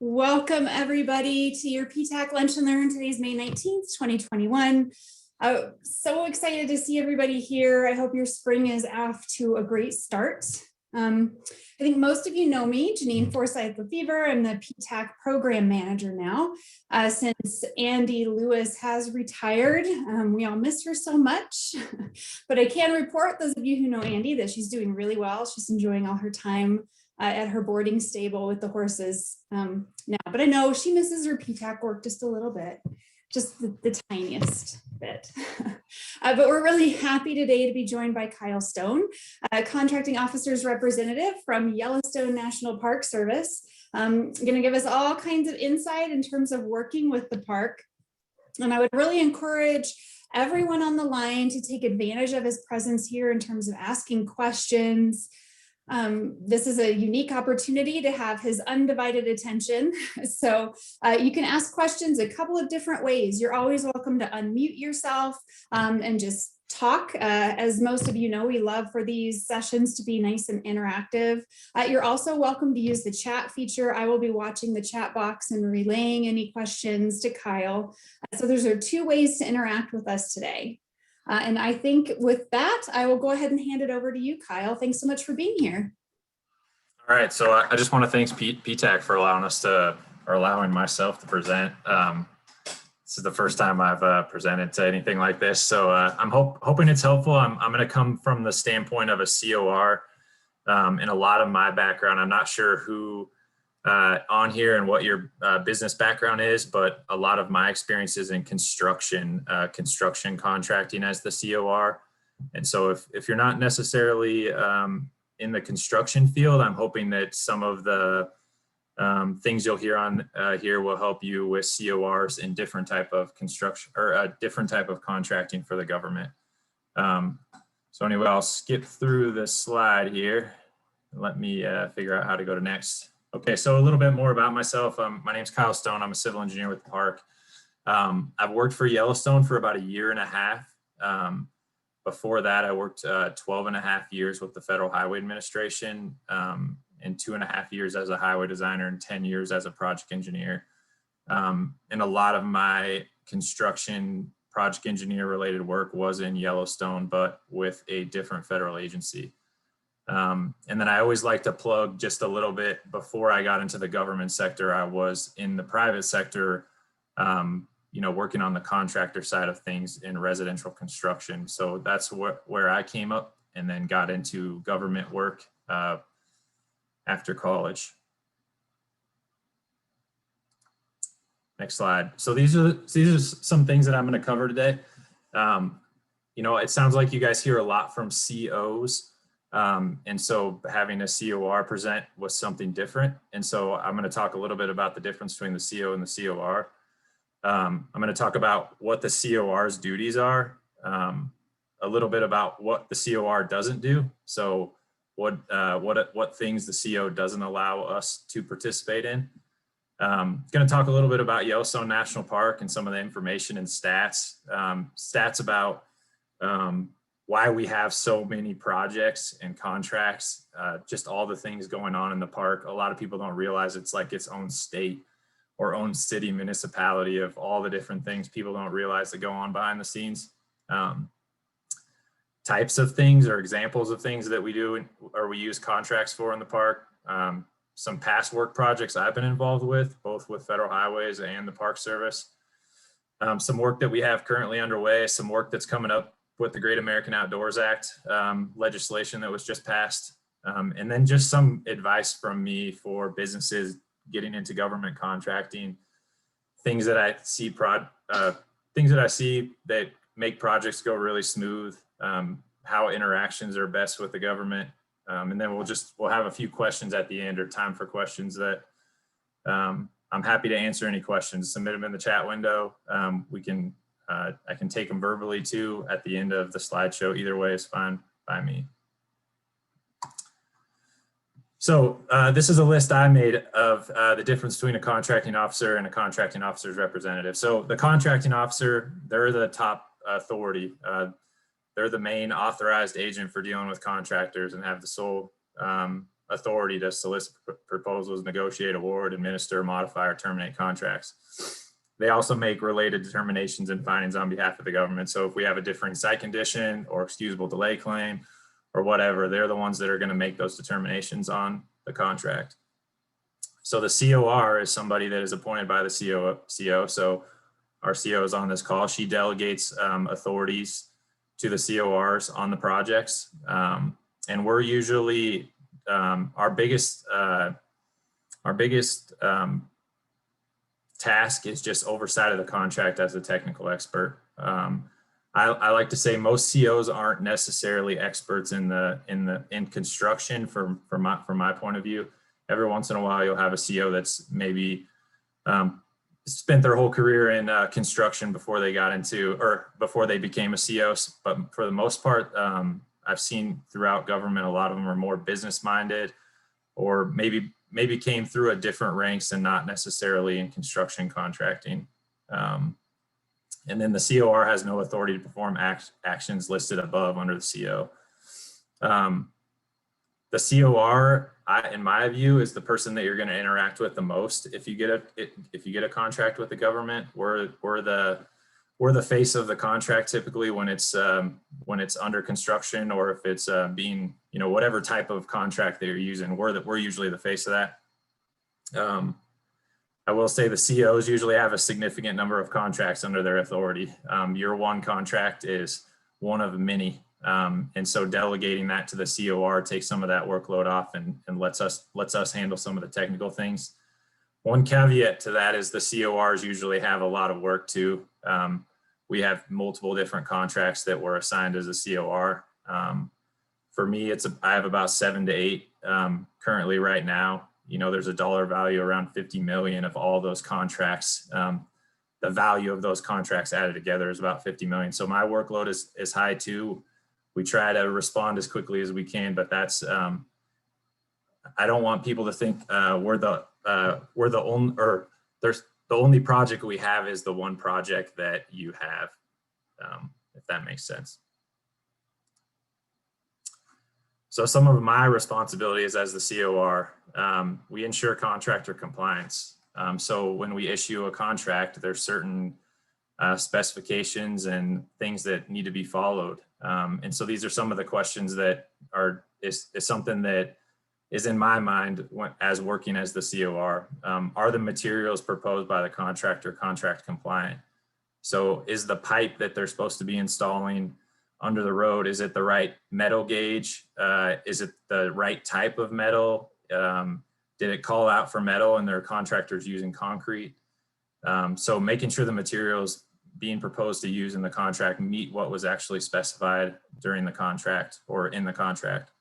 Welcome everybody to your PTAC Lunch and Learn. Today's May 19th, 2021. So excited to see everybody here. I hope your spring is off to a great start. I think most of you know me, Janine Forsyth-Lefevre. I'm the PTAC program manager now. Since Andy Lewis has retired, we all miss her so much, but I can report, those of you who know Andy, that she's doing really well. She's enjoying all her time at her boarding stable with the horses now, but I know she misses her PTAC work just a little bit, just the tiniest bit. But we're really happy today to be joined by Kyle Stone, contracting officer's representative from Yellowstone National Park Service. Going to give us all kinds of insight in terms of working with the park. And I would really encourage everyone on the line to take advantage of his presence here in terms of asking questions. This is a unique opportunity to have his undivided attention. So you can ask questions a couple of different ways. You're always welcome to unmute yourself and just talk. As most of you know, we love for these sessions to be nice and interactive. You're also welcome to use the chat feature. I will be watching the chat box and relaying any questions to Kyle. So those are two ways to interact with us today. And I think with that, I will go ahead and hand it over to you, Kyle. Thanks so much for being here. All right, so I just want to thank PTAC for allowing myself to present. This is the first time I've presented to anything like this, so I'm hoping it's helpful. I'm going to come from the standpoint of a COR. In a lot of my background, I'm not sure who on here and what your business background is, but a lot of my experiences in construction contracting as the COR. And so if you're not necessarily in the construction field, I'm hoping that some of the things you'll hear on here will help you with CORs in different type of construction or a different type of contracting for the government. So anyway, I'll skip through this slide here. Let me figure out how to go to next. Okay, so a little bit more about myself. My name's Kyle Stone. I'm a civil engineer with the park. I've worked for Yellowstone for about 1.5 years. Before that, I worked 12.5 years with the Federal Highway Administration, and 2.5 years as a highway designer and 10 years as a project engineer. And a lot of my construction project engineer related work was in Yellowstone, but with a different federal agency. And then I always like to plug just a little bit. Before I got into the government sector, I was in the private sector, working on the contractor side of things in residential construction. So that's where I came up and then got into government work after college. Next slide. So these are some things that I'm going to cover today. It sounds like you guys hear a lot from COs. And so having a COR present was something different. And so I'm going to talk a little bit about the difference between the CO and the COR. I'm going to talk about what the COR's duties are, a little bit about what the COR doesn't do. So what things the CO doesn't allow us to participate in. Going to talk a little bit about Yellowstone National Park and some of the information and stats about why we have so many projects and contracts, just all the things going on in the park. A lot of people don't realize it's like its own state or own city municipality of all the different things people don't realize that go on behind the scenes. Types of things or examples of things that we do or we use contracts for in the park. Some past work projects I've been involved with, both with Federal Highways and the Park Service. Some work that we have currently underway, some work that's coming up with the Great American Outdoors Act legislation that was just passed. And then just some advice from me for businesses getting into government contracting, things that I see that make projects go really smooth, how interactions are best with the government. And then we'll have a few questions at the end or time for questions that I'm happy to answer any questions. Submit them in the chat window. I can take them verbally too at the end of the slideshow. Either way is fine by me. So this is a list I made of the difference between a contracting officer and a contracting officer's representative. So the contracting officer, they're the top authority. They're the main authorized agent for dealing with contractors and have the sole authority to solicit proposals, negotiate, award, administer, modify, or terminate contracts. They also make related determinations and findings on behalf of the government. So if we have a differing site condition or excusable delay claim or whatever, they're the ones that are going to make those determinations on the contract. So the COR is somebody that is appointed by the CO. So our CO is on this call. She delegates authorities to the CORs on the projects. And we're usually, our biggest task is just oversight of the contract as a technical expert. I like to say most COs aren't necessarily experts in construction from my point of view. Every once in a while, you'll have a CO that's maybe spent their whole career in construction before they got into, or before they became a CO. But for the most part, I've seen throughout government, a lot of them are more business minded, or maybe came through a different ranks and not necessarily in construction contracting. And then the COR has no authority to perform actions listed above under the CO. The COR, in my view, is the person that you're going to interact with the most. If you get a contract with the government, we're the face of the contract typically when it's under construction, or if it's being, whatever type of contract that you're using, we're usually the face of that. I will say the COs usually have a significant number of contracts under their authority. Your one contract is one of many. And so delegating that to the COR takes some of that workload off and lets us handle some of the technical things. One caveat to that is the CORs usually have a lot of work too. We have multiple different contracts that were assigned as a COR. For me, I have about 7 to 8 currently right now. There's a dollar value around 50 million of all those contracts. The value of those contracts added together is about 50 million. So my workload is high too. We try to respond as quickly as we can, but that's, I don't want people to think we're the only, or the only project we have is the one project that you have, if that makes sense. So some of my responsibilities as the COR, we ensure contractor compliance. So when we issue a contract, there's certain specifications and things that need to be followed. And so these are some of the questions that is something that is in my mind as working as the COR. Are the materials proposed by the contractor contract compliant? So is the pipe that they're supposed to be installing under the road, is it the right metal gauge? Is it the right type of metal? Did it call out for metal and their contractors using concrete? So making sure the materials being proposed to use in the contract meet what was actually specified during the contract or in the contract.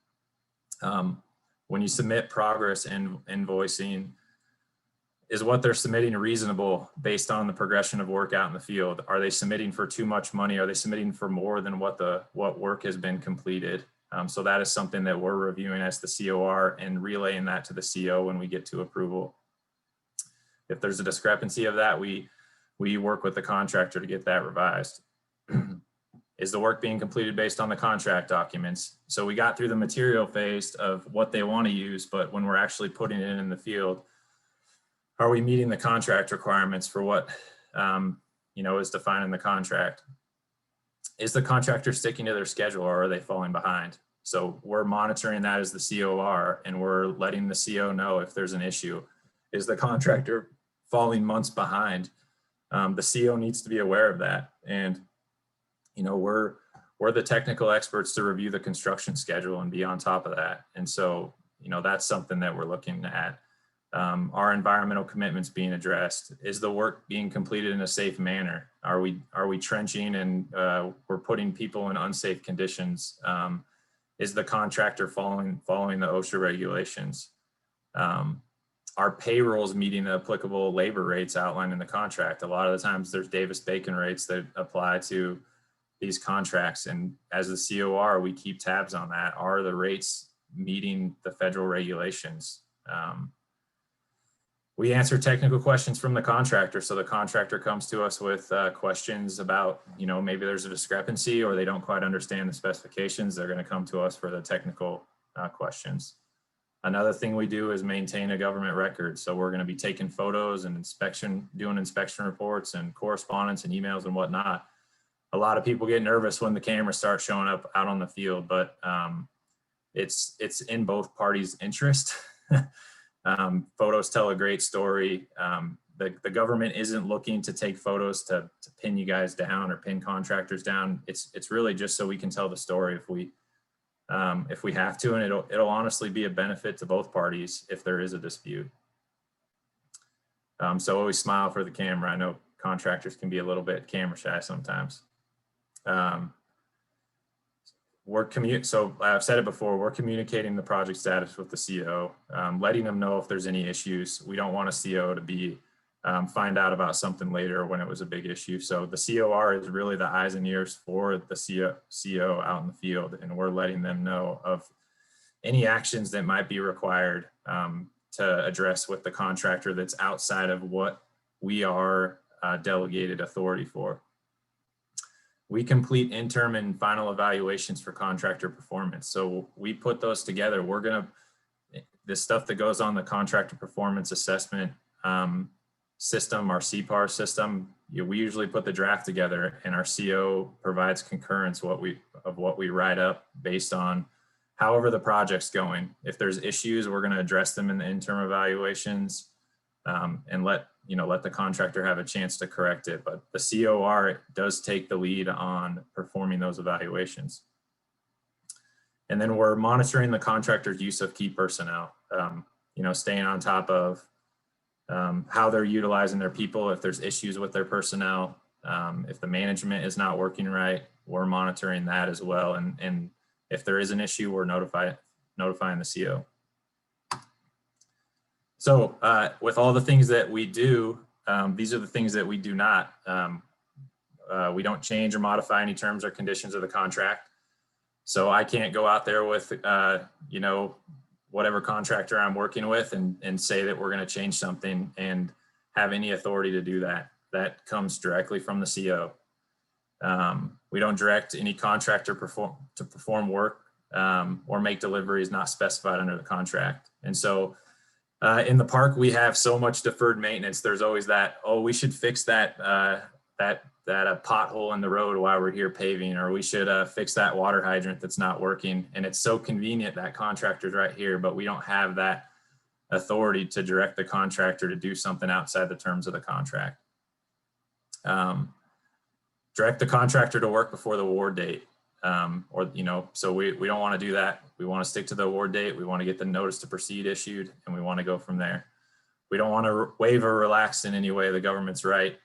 When you submit progress and invoicing, is what they're submitting reasonable based on the progression of work out in the field? Are they submitting for too much money? Are they submitting for more than what work has been completed? So that is something that we're reviewing as the COR and relaying that to the CO when we get to approval. If there's a discrepancy of that, we work with the contractor to get that revised. Is the work being completed based on the contract documents? So we got through the material phase of what they want to use, but when we're actually putting it in the field, are we meeting the contract requirements for what is defined in the contract? Is the contractor sticking to their schedule, or are they falling behind? So we're monitoring that as the COR, and we're letting the CO know if there's an issue. Is the contractor falling months behind? The CO needs to be aware of that. And we're the technical experts to review the construction schedule and be on top of that. And so that's something that we're looking at. Are environmental commitments being addressed? Is the work being completed in a safe manner? Are we trenching and we're putting people in unsafe conditions? Is the contractor following the OSHA regulations? Are payrolls meeting the applicable labor rates outlined in the contract? A lot of the times there's Davis-Bacon rates that apply to these contracts. And as the COR, we keep tabs on that. Are the rates meeting the federal regulations? We answer technical questions from the contractor. So the contractor comes to us with questions about, maybe there's a discrepancy or they don't quite understand the specifications. They're going to come to us for the technical questions. Another thing we do is maintain a government record. So we're going to be taking photos and doing inspection reports and correspondence and emails and whatnot. A lot of people get nervous when the cameras start showing up out on the field, but it's in both parties' interest. Photos tell a great story. The government isn't looking to take photos to pin you guys down or pin contractors down. It's really just so we can tell the story if we have to, and it'll honestly be a benefit to both parties if there is a dispute. So always smile for the camera. I know contractors can be a little bit camera shy sometimes. So I've said it before, we're communicating the project status with the CO, letting them know if there's any issues. We don't want a CO to be find out about something later when it was a big issue. So the COR is really the eyes and ears for the CO out in the field, and we're letting them know of any actions that might be required to address with the contractor that's outside of what we are delegated authority for. We complete interim and final evaluations for contractor performance. So we put those together. The stuff that goes on the contractor performance assessment system, our CPAR system, we usually put the draft together, and our CO provides concurrence of what we write up based on however the project's going. If there's issues, we're going to address them in the interim evaluations and let the contractor have a chance to correct it. But the COR does take the lead on performing those evaluations. And then we're monitoring the contractor's use of key personnel, staying on top of how they're utilizing their people. If there's issues with their personnel, if the management is not working right, we're monitoring that as well. And if there is an issue, we're notifying the CO. So with all the things that we do, these are the things that we do not. We don't change or modify any terms or conditions of the contract. So I can't go out there with, whatever contractor I'm working with and say that we're going to change something and have any authority to do that. That comes directly from the CO. We don't direct any contractor to perform work or make deliveries not specified under the contract. And so in the park, we have so much deferred maintenance. There's always that, oh, we should fix that pothole in the road while we're here paving, or we should fix that water hydrant that's not working. And it's so convenient that contractor's right here, but we don't have that authority to direct the contractor to do something outside the terms of the contract. Direct the contractor to work before the award date. So we don't want to do that. We want to stick to the award date. We want to get the notice to proceed issued, and we want to go from there. We don't want to waive or relax in any way the government's right.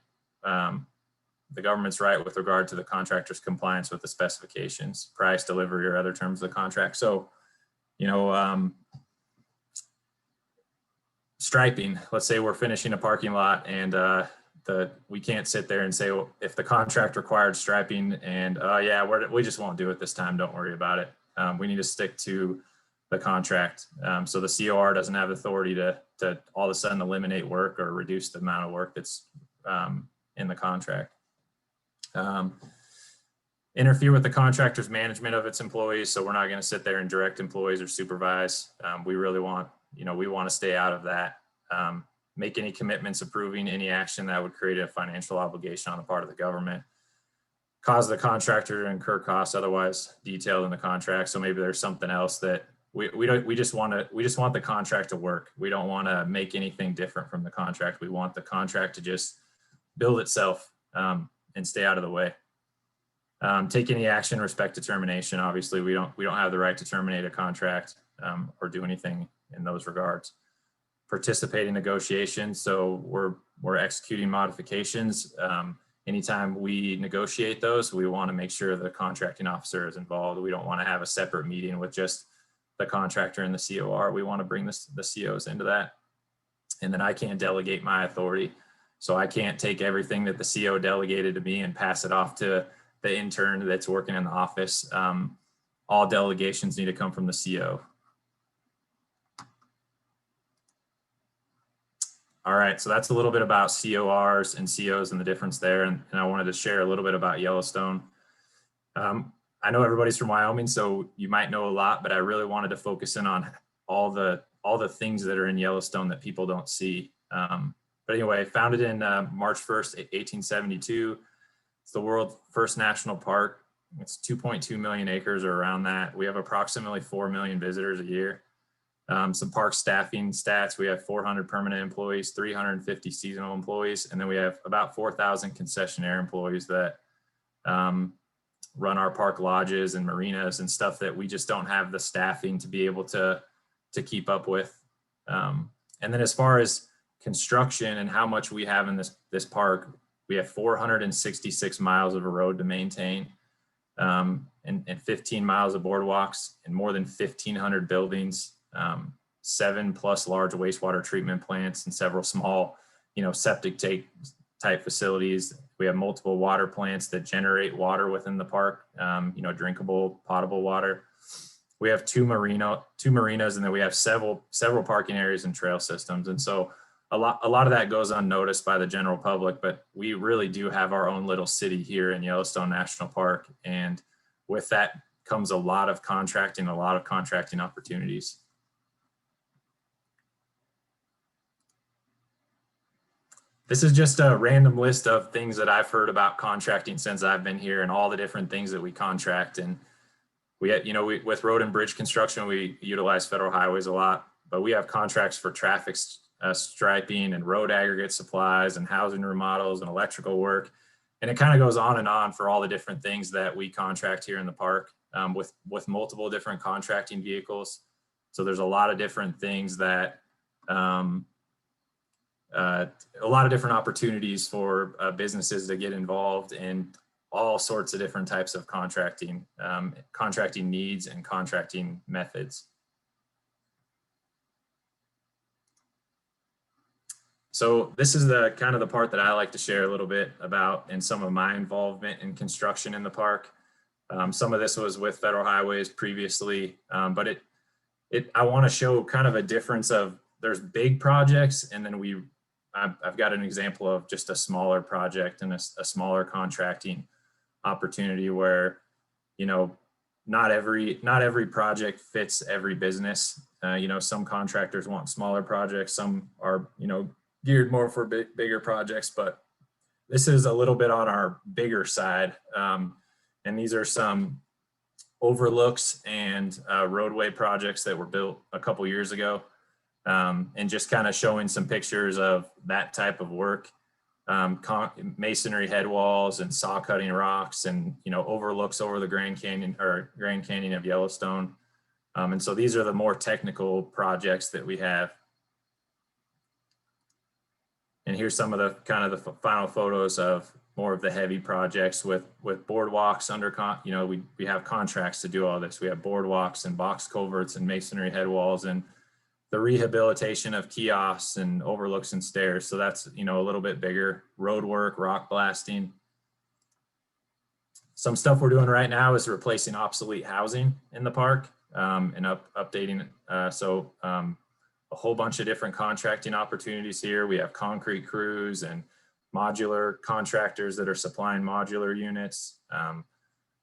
The government's right with regard to the contractor's compliance with the specifications, price, delivery, or other terms of the contract. So, striping, let's say we're finishing a parking lot and we can't sit there and say, well, if the contract required striping and we just won't do it this time, don't worry about it. We need to stick to the contract. So the COR doesn't have authority to all of a sudden eliminate work or reduce the amount of work that's in the contract. Interfere with the contractor's management of its employees. So we're not going to sit there and direct employees or supervise. We really want, we want to stay out of that. Make any commitments approving any action that would create a financial obligation on the part of the government. Cause the contractor to incur costs otherwise detailed in the contract. So maybe there's something else that we just want the contract to work. We don't want to make anything different from the contract. We want the contract to just build itself and stay out of the way. Take any action in respect to termination. Obviously, we don't have the right to terminate a contract or do anything in those regards. Participate in negotiations. So we're executing modifications. Anytime we negotiate those, we want to make sure the contracting officer is involved. We don't want to have a separate meeting with just the contractor and the COR. We want to bring the COs into that. And then I can't delegate my authority. So I can't take everything that the CO delegated to me and pass it off to the intern that's working in the office. All delegations need to come from the CO. All right, so that's a little bit about CORs and COs and the difference there. And I wanted to share a little bit about Yellowstone. I know everybody's from Wyoming, so you might know a lot, but I really wanted to focus in on all the things that are in Yellowstone that people don't see. But anyway, founded in March 1st, 1872. It's the world's first national park. It's 2.2 million acres or around that. We have approximately 4 million visitors a year. Some park staffing stats: we have 400 permanent employees, 350 seasonal employees, and then we have about 4,000 concessionaire employees that run our park lodges and marinas and stuff that we just don't have the staffing to be able to keep up with. And then as far as construction and how much we have in this park, we have 466 miles of a road to maintain, and 15 miles of boardwalks, and more than 1,500 buildings, 7+ large wastewater treatment plants, and several small, septic type facilities. We have multiple water plants that generate water within the park, drinkable, potable water. We have two marinas, and then we have several parking areas and trail systems. And so a lot of that goes unnoticed by the general public, but we really do have our own little city here in Yellowstone National Park. And with that comes a lot of contracting opportunities. This is just a random list of things that I've heard about contracting since I've been here, and all the different things that we contract. And with road and bridge construction, we utilize federal highways a lot, but we have contracts for traffic striping and road aggregate supplies and housing remodels and electrical work. And it kind of goes on and on for all the different things that we contract here in the park, with multiple different contracting vehicles. So there's a lot of different things that, a lot of different opportunities for businesses to get involved in all sorts of different types of contracting needs and contracting methods. So this is the kind of the part that I like to share a little bit about, and some of my involvement in construction in the park. Some of this was with federal highways previously, but I want to show kind of a difference of, there's big projects, and then I've got an example of just a smaller project and a smaller contracting opportunity where, not every project fits every business. Some contractors want smaller projects, some are, geared more for bigger projects, but this is a little bit on our bigger side. And these are some overlooks and roadway projects that were built a couple years ago. And just kind of showing some pictures of that type of work, masonry head walls and saw cutting rocks, and overlooks over the Grand Canyon of Yellowstone. And so these are the more technical projects that we have. And here's some of the kind of the final photos of more of the heavy projects with boardwalks we have contracts to do all this. We have boardwalks and box culverts and masonry head walls, and the rehabilitation of kiosks and overlooks and stairs. So that's, a little bit bigger. Road work, rock blasting. Some stuff we're doing right now is replacing obsolete housing in the park, and updating. A whole bunch of different contracting opportunities here. We have concrete crews and modular contractors that are supplying modular units.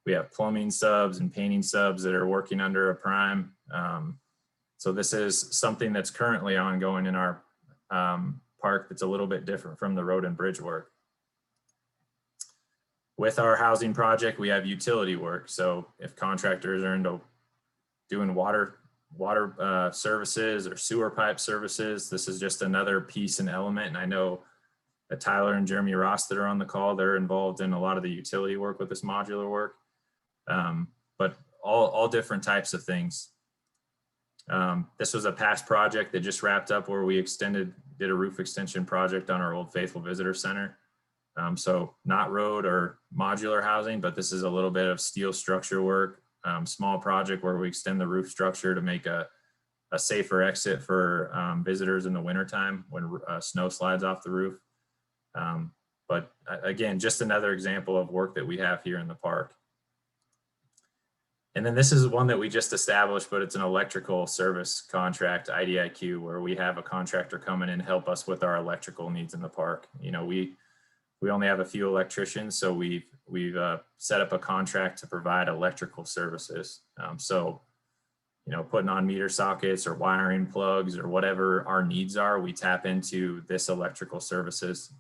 We have plumbing subs and painting subs that are working under a prime. So this is something that's currently ongoing in our park that's a little bit different from the road and bridge work. With our housing project, we have utility work. So if contractors are into doing water services or sewer pipe services, this is just another piece and element. And I know that Tyler and Jeremy Ross that are on the call, they're involved in a lot of the utility work with this modular work, but all different types of things. This was a past project that just wrapped up where we did a roof extension project on our Old Faithful Visitor Center. So not road or modular housing, but this is a little bit of steel structure work, small project where we extend the roof structure to make a safer exit for visitors in the wintertime when snow slides off the roof. But again, just another example of work that we have here in the park. And then this is one that we just established, but it's an electrical service contract, IDIQ, where we have a contractor come in and help us with our electrical needs in the park. We only have a few electricians, so we've set up a contract to provide electrical services. So putting on meter sockets or wiring plugs or whatever our needs are, we tap into this electrical services,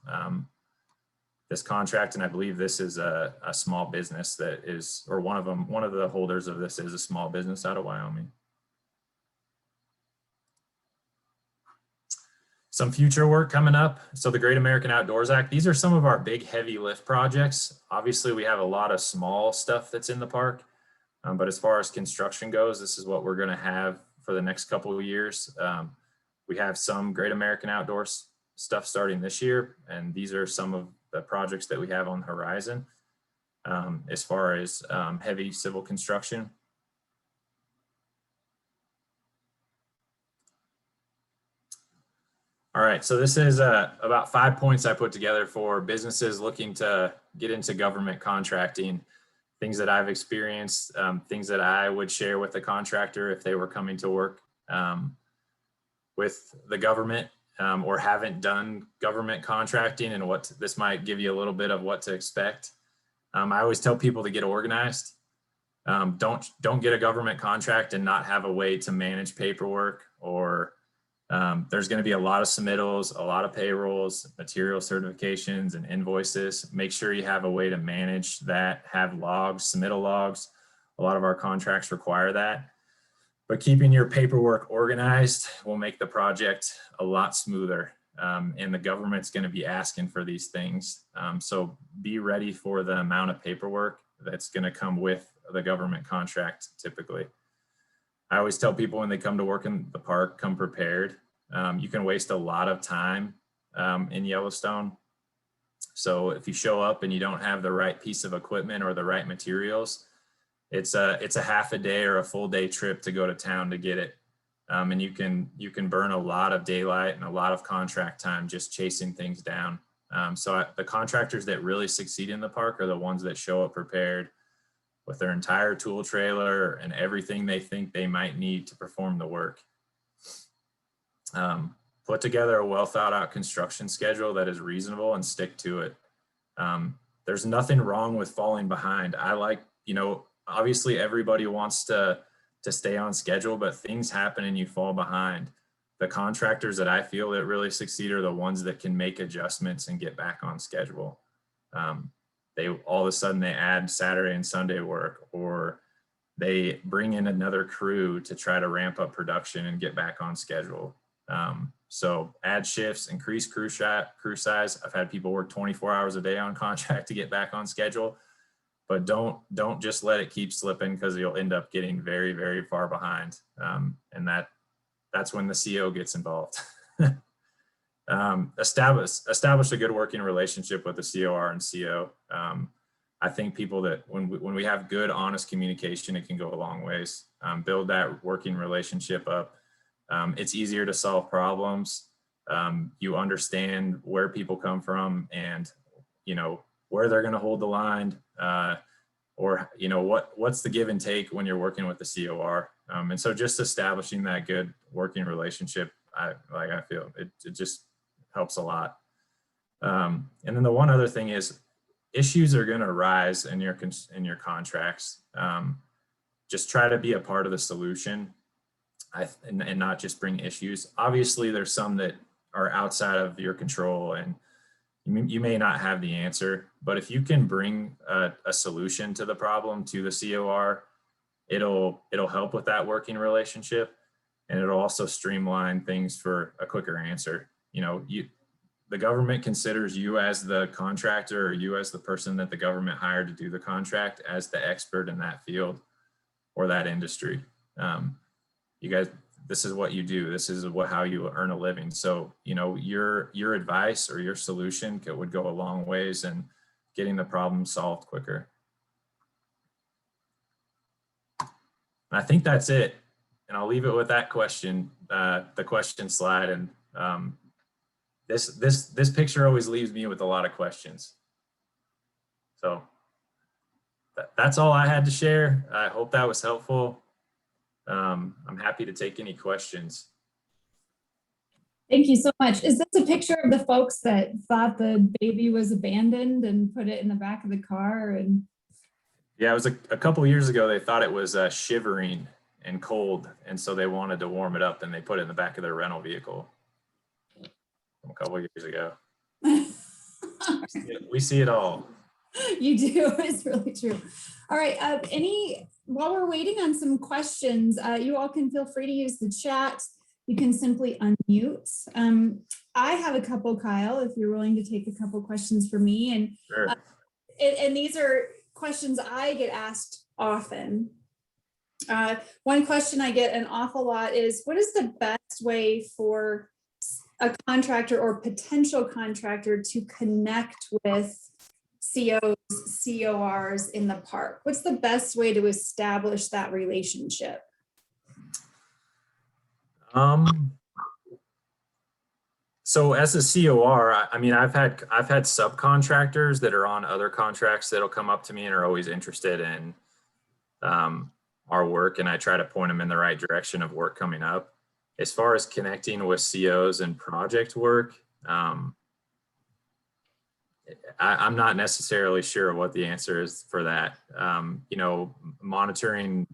this contract. And I believe this is a small business that is, or one of the holders of this is a small business out of Wyoming. Some future work coming up. So the Great American Outdoors Act, these are some of our big heavy lift projects. Obviously we have a lot of small stuff that's in the park. But as far as construction goes, this is what we're going to have for the next couple of years. We have some Great American Outdoors stuff starting this year, and these are some of the projects that we have on the horizon as far as heavy civil construction. All right, so this is about 5 points I put together for businesses looking to get into government contracting. Things that I've experienced, things that I would share with the contractor if they were coming to work with the government or haven't done government contracting, and what this might give you a little bit of what to expect. I always tell people to get organized. Don't get a government contract and not have a way to manage paperwork, or there's going to be a lot of submittals, a lot of payrolls, material certifications, and invoices. Make sure you have a way to manage that, have logs, submittal logs. A lot of our contracts require that. But keeping your paperwork organized will make the project a lot smoother. And the government's going to be asking for these things. So be ready for the amount of paperwork that's going to come with the government contract typically. I always tell people when they come to work in the park, come prepared. You can waste a lot of time in Yellowstone. So if you show up and you don't have the right piece of equipment or the right materials, it's a half a day or a full day trip to go to town to get it. And you can burn a lot of daylight and a lot of contract time just chasing things down. So the contractors that really succeed in the park are the ones that show up prepared with their entire tool trailer and everything they think they might need to perform the work. Put together a well thought out construction schedule that is reasonable and stick to it. There's nothing wrong with falling behind. Obviously everybody wants to stay on schedule, but things happen and you fall behind. The contractors that I feel that really succeed are the ones that can make adjustments and get back on schedule. They all of a sudden they add Saturday and Sunday work, or they bring in another crew to try to ramp up production and get back on schedule. So add shifts, increase crew size. I've had people work 24 hours a day on contract to get back on schedule, but don't just let it keep slipping, because you'll end up getting very, very far behind. And that's when the CO gets involved. Establish a good working relationship with the COR and CO. I think people that when we have good, honest communication, it can go a long ways. Build that working relationship up. It's easier to solve problems. You understand where people come from, and where they're going to hold the line, or what's the give and take when you're working with the COR. And so just establishing that good working relationship, I feel it just helps a lot. And then the one other thing is, issues are going to arise in your contracts. Just try to be a part of the solution, and not just bring issues. Obviously, there's some that are outside of your control, and you may not have the answer. But if you can bring a solution to the problem to the COR, it'll help with that working relationship, and it'll also streamline things for a quicker answer. The government considers you as the contractor, or you as the person that the government hired to do the contract, as the expert in that field or that industry. You guys, this is what you do. This is how you earn a living. So, your advice or your solution would go a long ways in getting the problem solved quicker. And I think that's it. And I'll leave it with that question, the question slide. And this picture always leaves me with a lot of questions. So that's all I had to share. I hope that was helpful. I'm happy to take any questions. Thank you so much. Is this a picture of the folks that thought the baby was abandoned and put it in the back of the car? And yeah, it was a couple years ago. They thought it was shivering, and cold, and so they wanted to warm it up and they put it in the back of their rental vehicle from a couple of years ago. We see it all. You do. It's really true. All right. While we're waiting on some questions, you all can feel free to use the chat. You can simply unmute. I have a couple, Kyle, if you're willing to take a couple questions for me. And, Sure. And these are questions I get asked often. One question I get an awful lot is, what is the best way for a contractor or potential contractor to connect with COs, CORs in the park? What's the best way to establish that relationship? So as a COR, I mean, I've had subcontractors that are on other contracts that'll come up to me and are always interested in our work, and I try to point them in the right direction of work coming up. As far as connecting with COs and project work, I'm not necessarily sure what the answer is for that. You know, monitoring,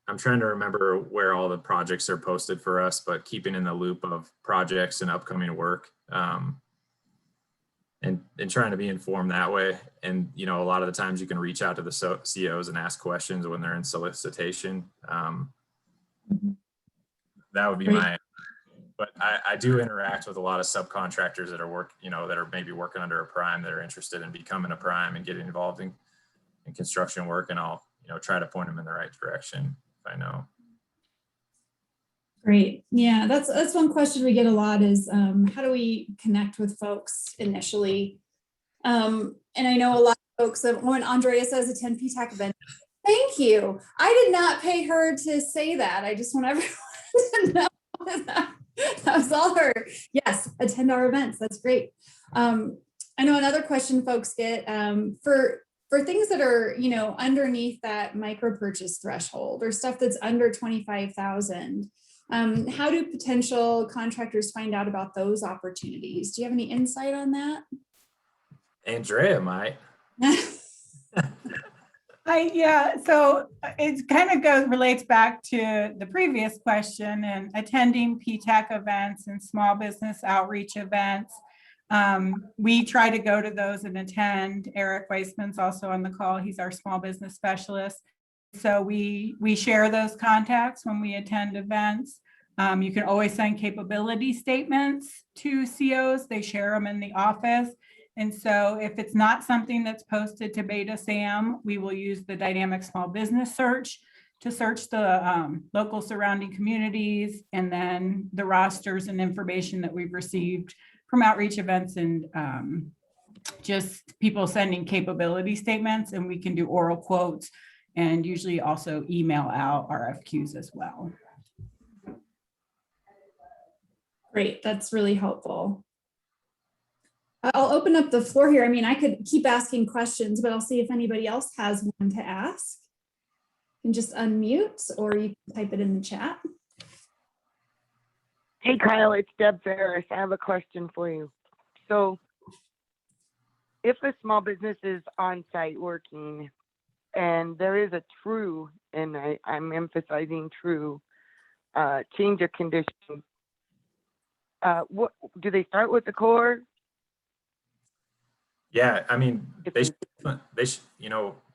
I'm trying to remember where all the projects are posted for us, but keeping in the loop of projects and upcoming work, and trying to be informed that way. And, you know, a lot of the times you can reach out to the COs and ask questions when they're in solicitation. That would be my, but I do interact with a lot of subcontractors that are that are maybe working under a prime, that are interested in becoming a prime and getting involved in construction work. And I'll, try to point them in the right direction if I know. Great. Yeah, that's one question we get a lot is how do we connect with folks initially? And I know a lot of folks, when Andrea says attend PTAC event, thank you. I did not pay her to say that. I just want everyone to know that was all her. Yes, attend our events. That's great. I know another question folks get for things that are, underneath that micro purchase threshold or stuff that's under 25,000. How do potential contractors find out about those opportunities? Do you have any insight on that? Andrea might. So it kind of relates back to the previous question and attending PTAC events and small business outreach events. We try to go to those and attend. Eric Weissman's also on the call. He's our small business specialist. So we share those contacts when we attend events. You can always send capability statements to COs. They share them in the office. And so if it's not something that's posted to Beta SAM, we will use the dynamic small business search to search the local surrounding communities, and then the rosters and information that we've received from outreach events and just people sending capability statements, and we can do oral quotes and usually also email out RFQs as well. Great, that's really helpful. I'll open up the floor here. I mean, I could keep asking questions, but I'll see if anybody else has one to ask. You can just unmute or you can type it in the chat. Hey, Kyle, it's Deb Ferris. I have a question for you. So if a small business is on site working and there is a true, and I'm emphasizing true, change of condition, what do they start with the core? Yeah, I mean, they should,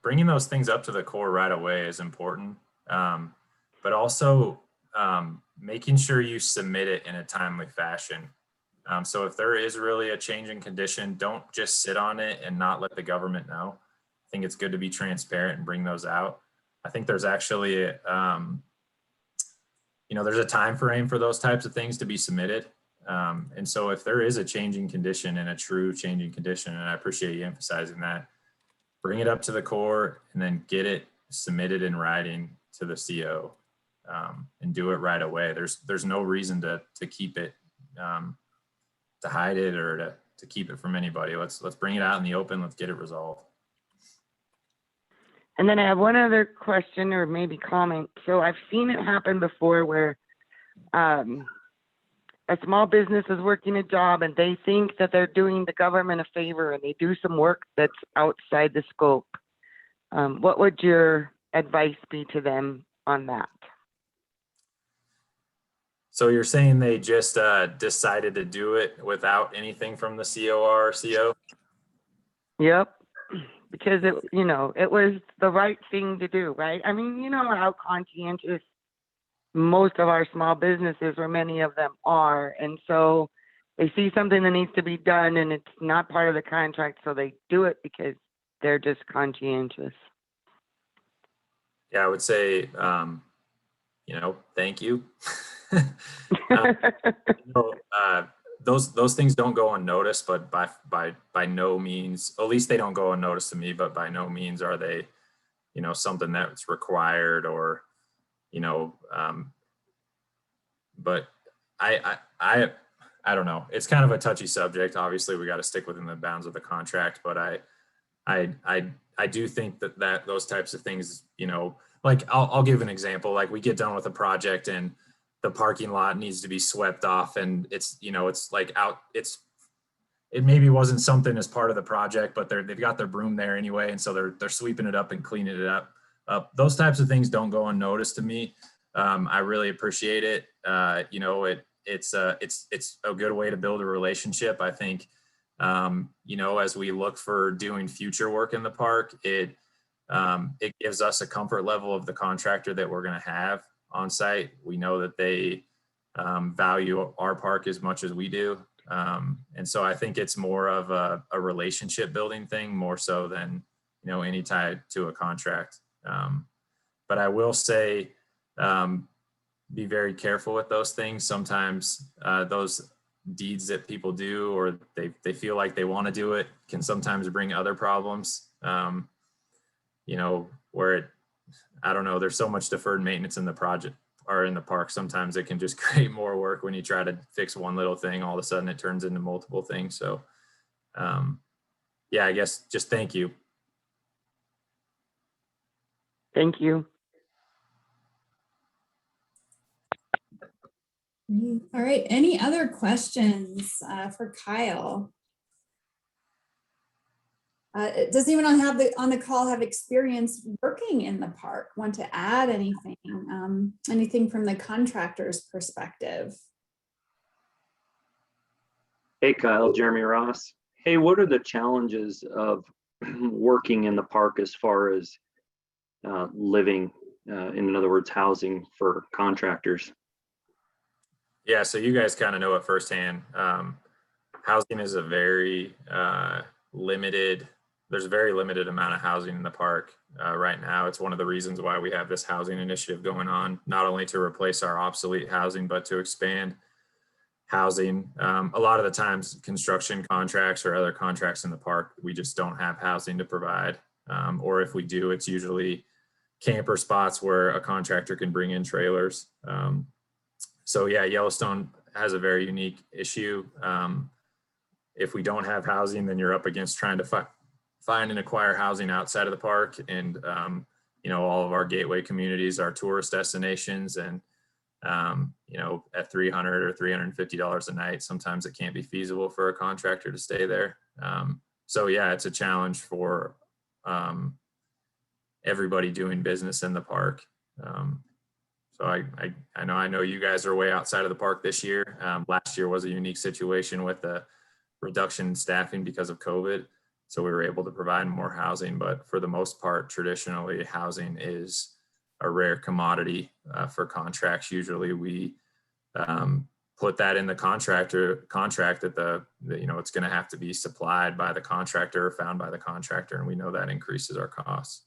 bringing those things up to the core right away is important, but also making sure you submit it in a timely fashion. So if there is really a change in condition, don't just sit on it and not let the government know. I think it's good to be transparent and bring those out. I think there's actually, there's a time frame for those types of things to be submitted. And so if there is a changing condition and a true changing condition, and I appreciate you emphasizing that, bring it up to the core and then get it submitted in writing to the CO, and do it right away. There's no reason to keep it, to hide it or to keep it from anybody. Let's bring it out in the open. Let's get it resolved. And then I have one other question or maybe comment. So I've seen it happen before where a small business is working a job and they think that they're doing the government a favor and they do some work that's outside the scope. What would your advice be to them on that? So you're saying they just decided to do it without anything from the COR or CO? Yep. Because it, it was the right thing to do, right? I mean, you know how conscientious most of our small businesses, or many of them, are. And so they see something that needs to be done and it's not part of the contract, so they do it because they're just conscientious. Yeah, I would say, thank you. Those things don't go unnoticed, but by no means, at least they don't go unnoticed to me, but by no means are they, something that's required, or, but I don't know. It's kind of a touchy subject. Obviously we got to stick within the bounds of the contract, but I do think that those types of things, like I'll give an example. Like we get done with a project and the parking lot needs to be swept off, and it's like it maybe wasn't something as part of the project, but they've got their broom there anyway, and so they're sweeping it up and cleaning it up. Those types of things don't go unnoticed to me. I really appreciate it. It's a good way to build a relationship, I think. As we look for doing future work in the park, it gives us a comfort level of the contractor that we're going to have on site. We know that they value our park as much as we do. And so I think it's more of a relationship building thing, more so than, any tie to a contract. But I will say, be very careful with those things. Sometimes those deeds that people do, or they feel like they want to do it, can sometimes bring other problems. Where I don't know, there's so much deferred maintenance in the project or in the park. Sometimes it can just create more work when you try to fix one little thing. All of a sudden it turns into multiple things. So I guess just thank you. Thank you. All right, any other questions for Kyle? Does anyone on the call have experience working in the park? Want to add anything? Anything from the contractor's perspective? Hey, Kyle, Jeremy Ross. Hey, what are the challenges of working in the park as far as living, in other words, housing for contractors? Yeah, so you guys kind of know it firsthand. Housing is a very limited. There's a very limited amount of housing in the park right now. It's one of the reasons why we have this housing initiative going on, not only to replace our obsolete housing, but to expand housing. A lot of the times construction contracts or other contracts in the park, we just don't have housing to provide. Or if we do, it's usually camper spots where a contractor can bring in trailers. So yeah, Yellowstone has a very unique issue. If we don't have housing, then you're up against trying to find and acquire housing outside of the park. And, all of our gateway communities are tourist destinations, and, at $300 or $350 a night, sometimes it can't be feasible for a contractor to stay there. So yeah, it's a challenge for everybody doing business in the park. So I know you guys are way outside of the park this year. Last year was a unique situation with the reduction in staffing because of COVID. So we were able to provide more housing, but for the most part, traditionally housing is a rare commodity for contracts. Usually we put that in the contract that it's going to have to be supplied by the contractor or found by the contractor. And we know that increases our costs.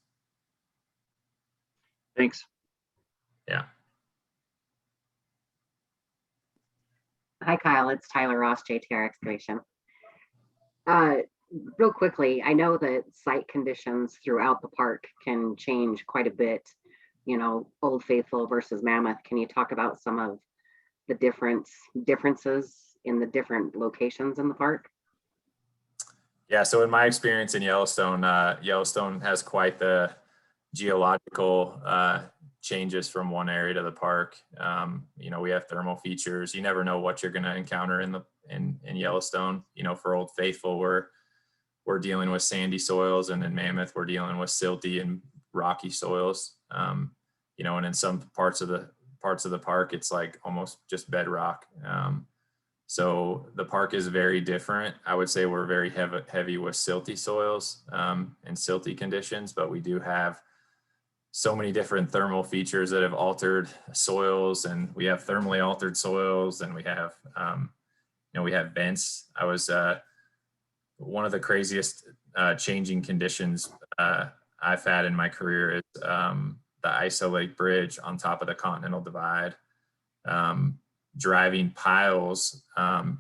Thanks. Yeah. Hi, Kyle. It's Tyler Ross, JTR Excavation. Real quickly, I know that site conditions throughout the park can change quite a bit. Old Faithful versus Mammoth. Can you talk about some of the differences in the different locations in the park? Yeah. So in my experience in Yellowstone, Yellowstone has quite the geological changes from one area to the park. We have thermal features. You never know what you're going to encounter in Yellowstone. For Old Faithful, we're dealing with sandy soils, and in Mammoth, we're dealing with silty and rocky soils. And in some parts of the parts of the park, it's like almost just bedrock. So the park is very different. I would say we're very heavy with silty soils and silty conditions, but we do have so many different thermal features that have altered soils, and we have thermally altered soils, and we have, we have vents. I was one of the craziest changing conditions I've had in my career is the Iso Lake Bridge on top of the Continental Divide. Driving piles, and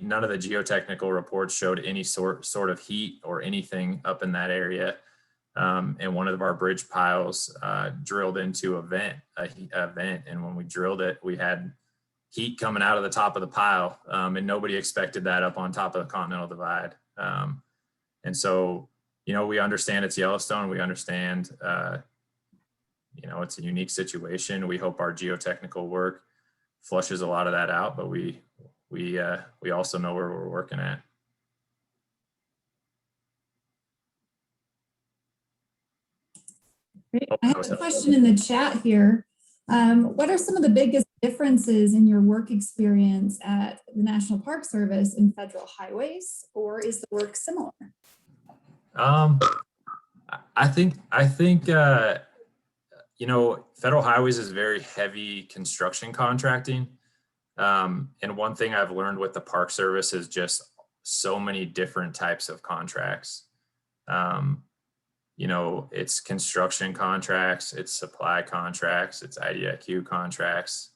none of the geotechnical reports showed any sort of heat or anything up in that area. And one of our bridge piles drilled into a vent, and when we drilled it, we had heat coming out of the top of the pile, and nobody expected that up on top of the Continental Divide. And so, we understand it's Yellowstone. We understand, it's a unique situation. We hope our geotechnical work flushes a lot of that out, but we also know where we're working at. Great. I have a question in the chat here. What are some of the biggest differences in your work experience at the National Park Service and federal highways, or is the work similar? I think federal highways is very heavy construction contracting. And one thing I've learned with the Park Service is just so many different types of contracts. It's construction contracts, it's supply contracts, it's IDIQ contracts.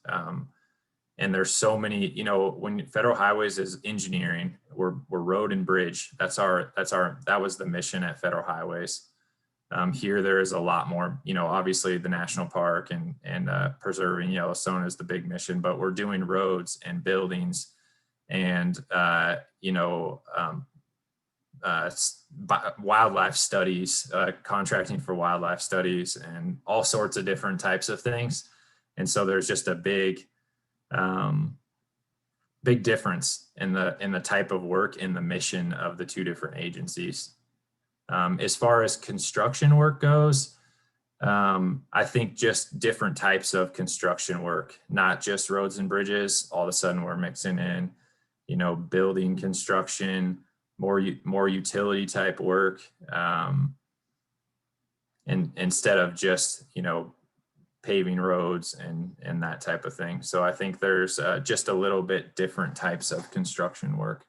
And there's so many, when federal highways is engineering, we're road and bridge. That was the mission at federal highways. Here, there is a lot more, obviously the national park and preserving Yellowstone is the big mission, but we're doing roads and buildings and, wildlife studies, contracting for wildlife studies and all sorts of different types of things. And so there's just a big difference in the type of work in the mission of the two different agencies. As far as construction work goes, I think just different types of construction work, not just roads and bridges. All of a sudden we're mixing in, building construction, more utility type work. And instead of just, paving roads and that type of thing. So I think there's just a little bit different types of construction work.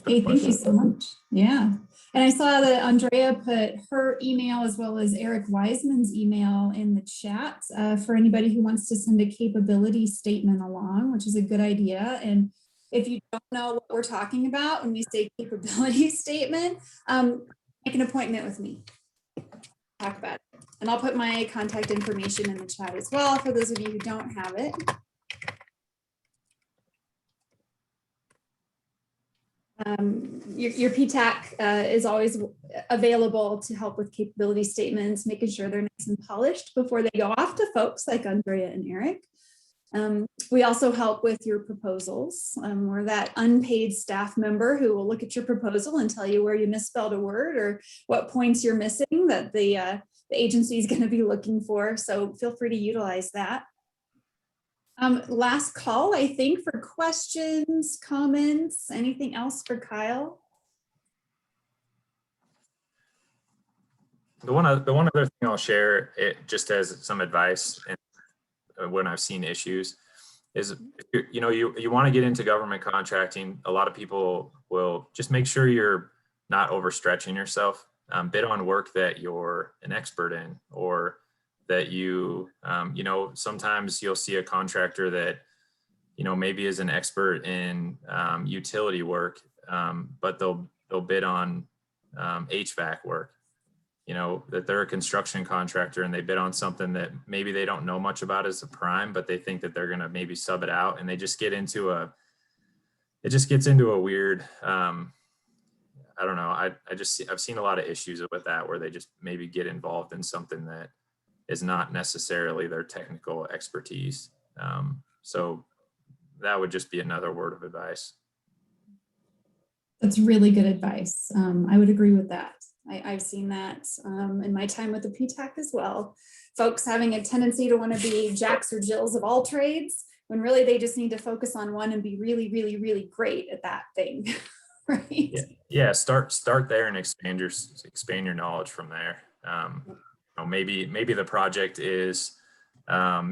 Hey, thank you so much. Yeah. And I saw that Andrea put her email as well as Eric Wiseman's email in the chat for anybody who wants to send a capability statement along, which is a good idea. And if you don't know what we're talking about when we say capability statement, make an appointment with me. Talk about it. And I'll put my contact information in the chat as well for those of you who don't have it. Your PTAC is always available to help with capability statements, making sure they're nice and polished before they go off to folks like Andrea and Eric. We also help with your proposals. We're that unpaid staff member who will look at your proposal and tell you where you misspelled a word or what points you're missing that the agency is going to be looking for. So feel free to utilize that. Last call, I think, for questions, comments, anything else for Kyle? The one other thing I'll share, it just as some advice, and when I've seen issues, is you want to get into government contracting. A lot of people will just make sure you're not overstretching yourself. Bid on work that you're an expert in, or that sometimes you'll see a contractor that, maybe is an expert in utility work, but they'll bid on HVAC work, that they're a construction contractor and they bid on something that maybe they don't know much about as a prime, but they think that they're going to maybe sub it out, and they just get into a weird, I don't know. I've seen a lot of issues with that, where they just maybe get involved in something that is not necessarily their technical expertise. So that would just be another word of advice. That's really good advice. I would agree with that. I've seen that in my time with the PTAC as well. Folks having a tendency to want to be Jacks or Jills of all trades, when really they just need to focus on one and be really, really, really great at that thing, right? Yeah. Start there and expand your knowledge from there. Maybe the project is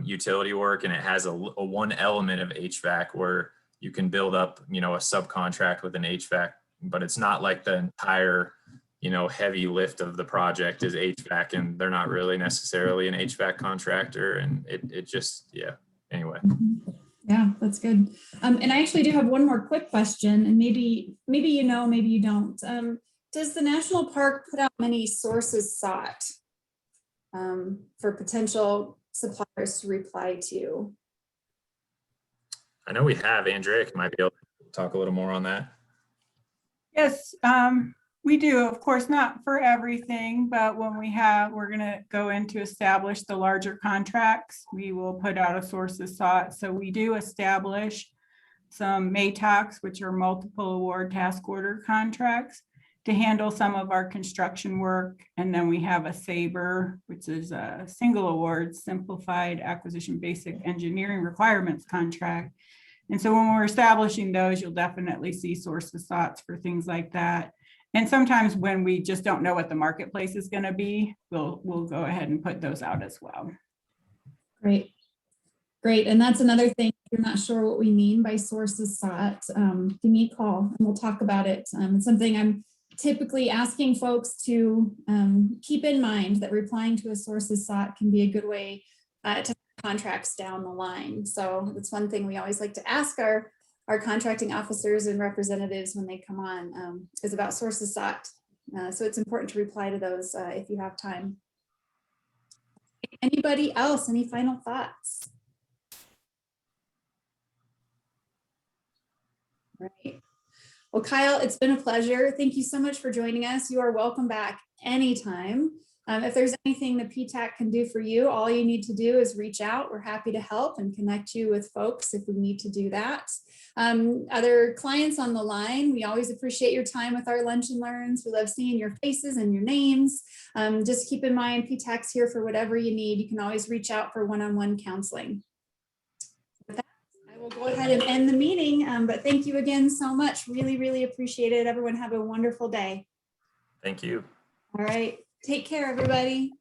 utility work and it has a one element of HVAC where you can build up, a subcontract with an HVAC, but it's not like the entire, heavy lift of the project is HVAC, and they're not really necessarily an HVAC contractor. And it just, anyway. Yeah, that's good. And I actually do have one more quick question, and maybe maybe you don't. Does the national park put out many sources sought for potential suppliers to reply to? I know we have. Andrea might be able to talk a little more on that. Yes, we do. Of course, not for everything, but when we're going to go in to establish the larger contracts, we will put out a sources sought. So we do establish some MATOCs, which are multiple award task order contracts, to handle some of our construction work. And then we have a SABRE, which is a single award, simplified acquisition basic engineering requirements contract. And so when we're establishing those, you'll definitely see sources sought for things like that. And sometimes when we just don't know what the marketplace is going to be, we'll go ahead and put those out as well. Great. And that's another thing. If you're not sure what we mean by sources sought, give me a call and we'll talk about it. It's something I'm typically asking folks to keep in mind, that replying to a sources sought can be a good way to contracts down the line. So that's one thing we always like to ask our contracting officers and representatives when they come on, is about sources sought. So it's important to reply to those if you have time. Anybody else, any final thoughts? Right. Well, Kyle, it's been a pleasure. Thank you so much for joining us. You are welcome back anytime. If there's anything the PTAC can do for you, all you need to do is reach out. We're happy to help and connect you with folks if we need to do that. Other clients on the line, we always appreciate your time with our Lunch and Learns. We love seeing your faces and your names. Just keep in mind, PTAC's here for whatever you need. You can always reach out for one-on-one counseling. With that, I will go ahead and end the meeting, but thank you again so much. Really, really appreciate it. Everyone have a wonderful day. Thank you. All right. Take care, everybody.